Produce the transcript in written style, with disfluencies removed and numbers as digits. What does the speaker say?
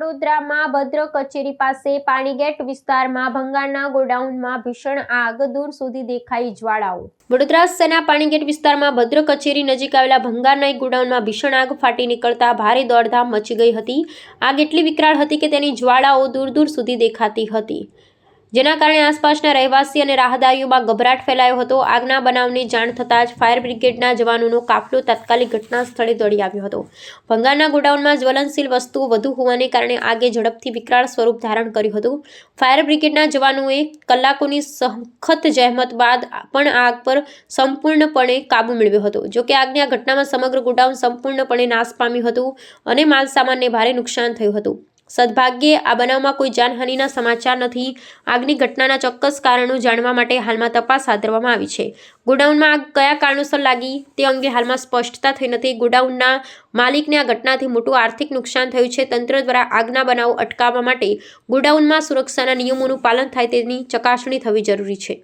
વડોદરામાં ભદ્ર કચેરી પાસે પાણીગેટ વિસ્તારમાં ભંગારના ગોડાઉનમાં ભીષણ આગ, દૂર સુધી દેખાઈ જ્વાળાઓ। વડોદરા શહેરના પાણીગેટ વિસ્તારમાં ભદ્ર કચેરી નજીક આવેલા ભંગારના એક ગોડાઉનમાં ભીષણ આગ ફાટી નીકળતા ભારે દોડધામ મચી ગઈ હતી। આગ એટલી વિકરાળ હતી કે તેની જ્વાળાઓ દૂર દૂર સુધી દેખાતી હતી, જેના કારણે આસપાસના રહેવાસી અને રાહદારીઓમાં ગભરાટ ફેલાયો હતો। આગના બનાવની જાણ થતાં જ ફાયર બ્રિગેડના જવાનોનો કાફલો તાત્કાલિક ઘટના સ્થળે દોડી આવ્યો હતો। ભંગારના ગોડાઉનમાં જ્વલનશીલ વસ્તુઓ વધુ હોવાને કારણે આગે ઝડપથી વિકરાળ સ્વરૂપ ધારણ કર્યું હતું। ફાયર બ્રિગેડના જવાનોએ કલાકોની સખત જહેમત બાદ પણ આગ પર સંપૂર્ણપણે કાબુ મેળવ્યો હતો। જોકે આગની આ ઘટનામાં સમગ્ર ગોડાઉન સંપૂર્ણપણે નાશ પામ્યું હતું અને માલસામાનને ભારે નુકસાન થયું હતું। સદભાગ્યે આ બનાવમાં કોઈ જાનહાનિના સમાચાર નથી। આગની ઘટનાના ચોક્કસ કારણો જાણવા માટે હાલમાં તપાસ હાથ ધરવામાં આવી છે। ગોડાઉનમાં આગ કયા કારણોસર લાગી તે અંગે હાલમાં સ્પષ્ટતા થઈ નથી। ગોડાઉનના માલિકને આ ઘટનાથી મોટું આર્થિક નુકસાન થયું છે। તંત્ર દ્વારા આગના બનાવો અટકાવવા માટે ગોડાઉનમાં સુરક્ષાના નિયમોનું પાલન થાય તેની ચકાસણી થવી જરૂરી છે।